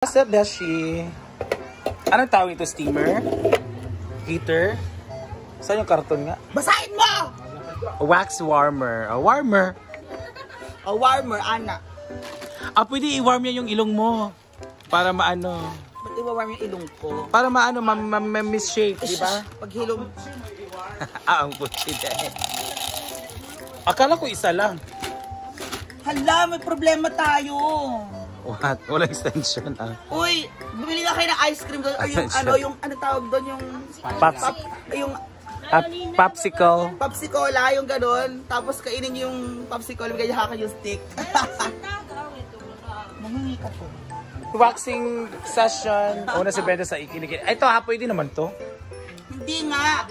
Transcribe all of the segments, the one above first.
What's up, Beshi? Anong tawag ito? Steamer? Heater? Saan yung karton nga? Basahin mo! Wax warmer. A warmer. A warmer, anak. Pwede i-warm yan yung ilong mo. Para maano. Ba't i-warm yung ilong ko? Para maano, ma-misshape, di ba? Pag hilom... Ang putsi dahil. Akala ko isa lang. Hala, may problema tayo. What? Walang extension, Uy, bumili na kayo ng ice cream doon. Yung ano tawag doon, yung... yung popsicle. popsicola, yung gano'n. Tapos kainin yung popsicola, ganyan haka yung stick. Nangingi ka po. Waxing session. Una si Brenda sa ikiligin. Ito ha, pwede naman to. Hindi nga.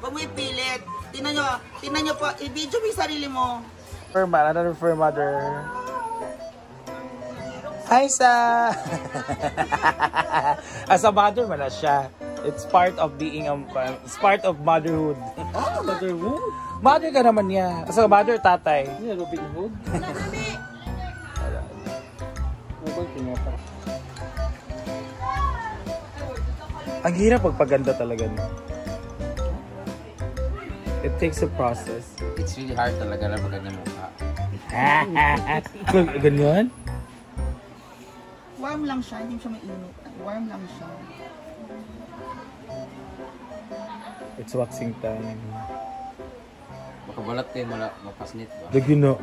Huwag mo ipilit. Tingnan nyo po. I-video mo yung sarili mo. Another for mother. Hi, Sa! As a mother, wala siya. It's part of being it's part of motherhood. Ah, motherhood? Mother ka naman niya. As a mother, tatay. Yeah, Robin Hood. Ang hirap pagpaganda talaga. No? It takes a process. It's really hard talaga na maganda mukha. Ganyan? Warm lang siya, hindi siya mainit. Warm lang siya. It's waxing time. Makabalat kayo, mapasnit ba? Lagi na.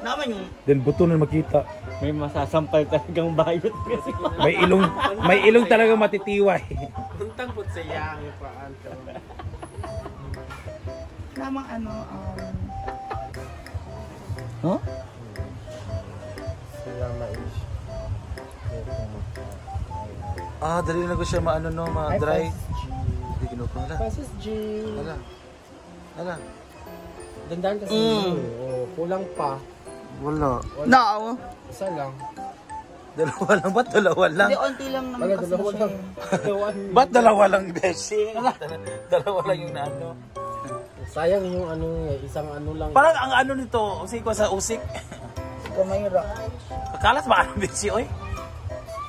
Naman yung... Then buto na makita. May masasampal talagang bayot kasi. May ilong talaga matitiway. Untang po sa yang paan. Namang ano, Huh? Dali na ko siya maano no, ma-dry. Hindi kinukuha. Passes G. Hala. Dandan kasi. Oh, kulang pa. Wala. no. Isa lang. Dalawa lang. Ba't dalawa lang? Hindi, onti lang naman kasi Dalawa siya. lang. Ba't dalawa lang, Beshi? Dalawa lang yung ano. Sayang yung ano, isang ano lang. Parang ang ano nito, usik ko sa usik. Kamayra. Kakalas ba ano, Beshi, oy?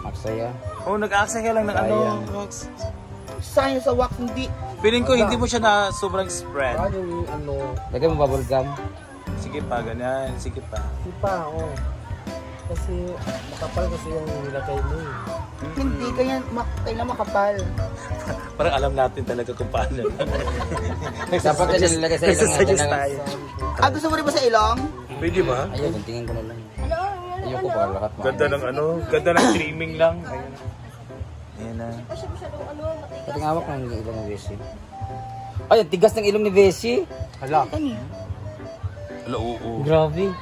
Magsaya. Oh, nag-aksaya lang ng ano. Wax. Sayang sa wax, hindi. Feeling ko hindi mo siya na sobrang spread. Paano yung ano? Lagay mo bubble gum. Sige pa, ganyan. Sige pa. Di pa, oh. Kasi makapal kasi yung nilagay mo eh. Hindi, kailan makapal. Parang alam natin talaga kung paano. Dapat na nilalagay sa ilong. Nagsasuggest tayo. Gusto mo rin ba sa ilong? Pwede ba? Ayun, guntingin ko na lang. Ayoko para lahat mo. Ganda ng ano, ganda ng trimming lang. Ayun. Ayan na. Pati ngawak ng ilong ni Beshi. Ay, ang tigas ng ilong ni Beshi. Hala. Hala, oo. Grabe.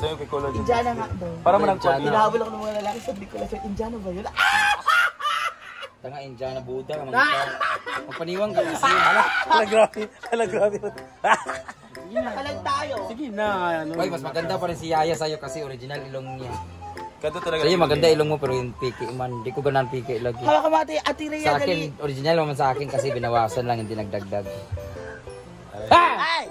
Sa'yo kay collagen. Indiana nga daw. Para mo nang Hinahabol ako ng mga lalaki, sabi ko lang sa'yo, Indiana ba yun? Tanga, Indiana Buddha. Magpaniwang ka kasi. Hala, grabe. Hala, grabe. Nakalag tayo. Sige na. Ano, Ay, mas maganda pa rin si Yaya sa'yo kasi original ilong niya. Ganda talaga. Sa'yo maganda ilong mo pero yung piki man. Di ko ganun piki lagi. Hawa ka mati, Ate Rhea, Sa dali. akin, original naman sa akin kasi binawasan lang, hindi nagdagdag. Ay!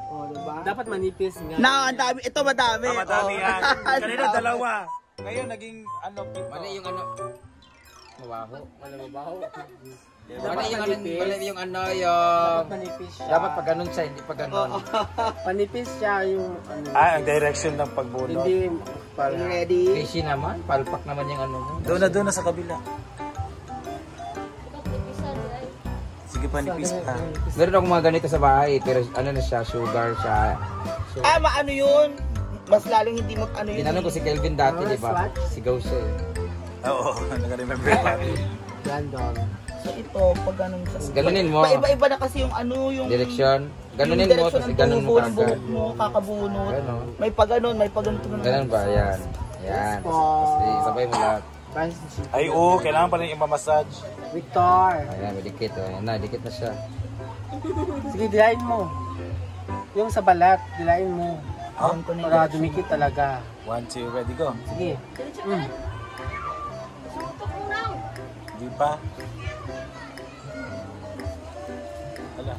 oh, diba? Dapat manipis nga. Ang dami. Ito madami. Madami Oh. yan. Kanina dalawa. Ngayon naging ano, pito. Mali yung ano, mabaho. Wala mabaho. Mali yung ano, mali yung ano, yung... Manipis siya. Dapat pag ganun siya, hindi pag ganun. Panipis siya yung ano. Ang direction ng pagbunot. Hindi para. Ready? Fishy naman, palpak naman yung ano mo. Doon na sa kabila. Sige pa, nipis pa. Meron akong mga ganito sa bahay, pero ano na siya, sugar siya. Maano yun? Mas lalong hindi ano yun. Tinanong ko si Kelvin dati, di ba? Sigaw siya eh. Oo, nag-remember natin. Random. So ito, pag ganun siya. Ganunin mo. Iba-iba na kasi yung ano, yung... Direksyon. Ganunin yung mo, direksyon tapos ng ganun mo tubo ng kagad. buhok mo, kakabunot. Ganon. May pag ganun, may pag ganun. Ganun ba? Yan. Yan. Tapos sabay mo lahat. Ay, oo, kailangan pala yung i-massage. Victor. Ayan, may dikit. Ayan na, dikit na siya. Sige, dilain mo. Yung sa balat, dilain mo. Huh? Para dumikit talaga. 1, 2, ready, go. Sige. Di pa. Hala.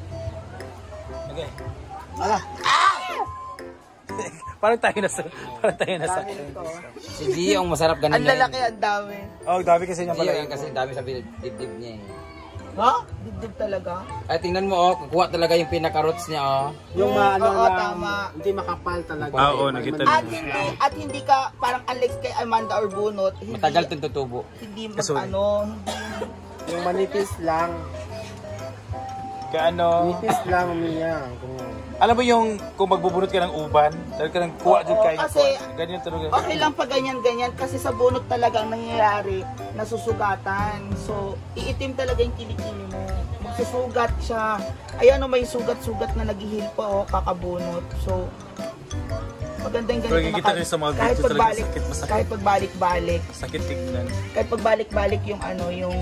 Okay. Parang tayo nasa Dami nito. Si Gio ang masarap ganun. Ang lalaki, ang dami. Oh, dami kasi niya Gio pala. yan kasi dami sa dibdib niya eh. Ha? Dibdib talaga? Ay, tingnan mo oh, kukuha talaga yung pinaka-roots niya oh. Yung ano Oo, lang, tama. hindi makapal talaga. Oo, nakita At hindi ka parang Alex kay Amanda or Bunot. Hindi, Matagal itong tutubo. Hindi Kaso- hindi. Yung manipis lang. Kaya ano, Manipis lang umiya. alam mo yung kung magbubunot ka ng uban, talaga ka ng kuha dyan Oo, kayo. kasi- Ganyan talaga. Okay lang pa ganyan-ganyan kasi sa bunot talaga ang nangyayari, nasusugatan. So, iitim talaga yung kilikili mo. Magsusugat siya. Ayan o, may sugat-sugat na naghihil pa o, kakabunot. So, maganda yung Pero ganito kikita rin sa mga kahit ganito talaga pagbalik, sakit, masakit. kahit pagbalik-balik, Sakit tignan. kahit pagbalik-balik yung ano, yung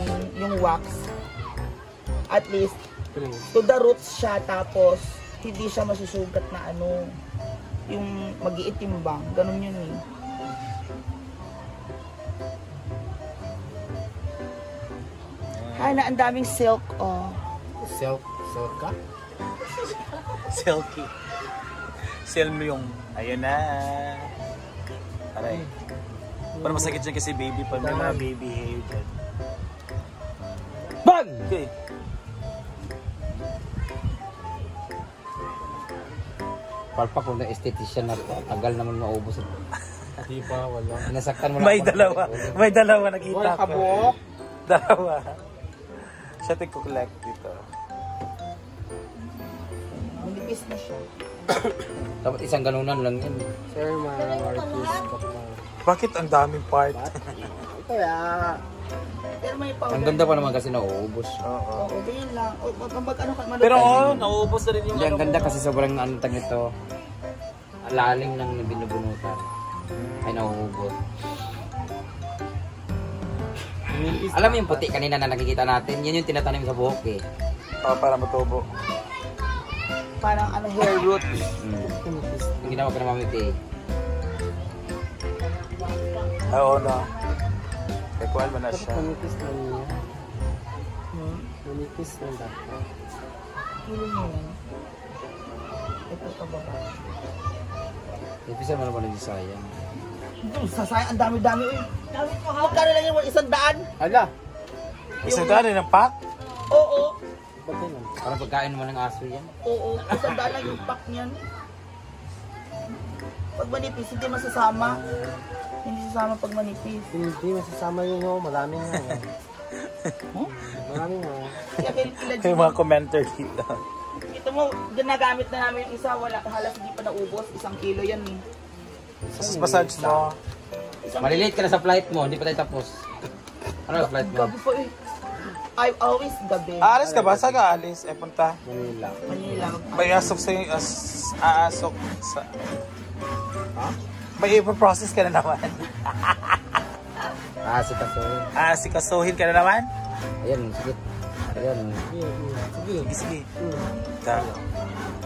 wax, at least, to the roots siya, tapos, hindi siya masusugat na ano, yung mag-iitim ba, ganun yun eh. Ay, na ang daming silk, oh. Silk ka? Silky. Silmyong. Ayun na. Aray. Para masakit dyan kasi baby pa. May mga baby hair dyan. Bang! Okay. Palpak ko na esthetician na to. Tagal naman maubos. Di ba, wala. Nasaktan mo na May ako. dalawa. May dalawa nakita Wala ko. kabuok. Dalawa. Siya tig-collect dito. Manipis na siya. Dapat isang ganunan lang yan. Sir, ma-artist ka pa. Bakit ang daming part? Kaya, Pero may powder. Ang ganda pa naman kasi nauubos. Oo. Oo, ganyan lang. O, ano ka, Pero nauubos na rin yung Hindi, ang ano ganda mo. kasi sobrang ano tag nito. Lalim ng binubunutan. Ay nauubos. manipis. Alam mo yung puti kanina na nakikita natin? Yan yung tinatanim sa buhok eh. Para matubo. Parang ano, hair root. Manipis. Yung ginawa ko na mamit eh. Oo na. Kaya kuhan mo na siya. Manipis lang niya. Manipis lang dapat. Kilo mo yan. Ito pa baba. Ipisa mo naman yung sayang. Sasayang, ang dami-dami. Uy, magkano lang yun? 100? Hala! Isang daan ng pack? Oo. Ba't yun? Parang pagkain mo ng aso yan. Oo. 100 lang yung pack niyan. Pag manipis, hindi masasama. Hindi sasama pag manipis. Hindi masasama yun, no? Marami nga. Marami nga. Kaya kailan Yung mga commenter dito. ito mo, ginagamit na namin yung isa. Wala, halos hindi pa naubos. 1 kilo yan eh. Massage mo. Malilate ka na sa flight mo, hindi pa tayo tapos. Ano yung flight mo? Gabi po eh. I always gabi. Aalis ka ba? Saan ka aalis? punta. Manila. Manila. May asok sa aasok sa... May ipaprocess ka na naman. Si Kaso. Sikasuhin ka na naman? Ayan, sige. Ayan. Sige. Sige, sige.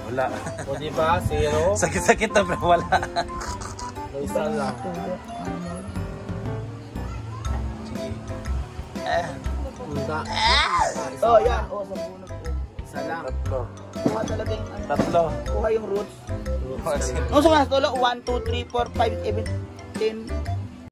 Wala. O diba, zero? Sakit-sakit na bro, wala. Isa lang. Sige. Isa. Oh, yan. Oh, sa bunot po. Isa lang. Tatlo. Kuha talaga yung ano. Tatlo. Kuha yung roots. Sige. No, so nga, tolo, 1, 2, 3, 4, 5, 7, 10,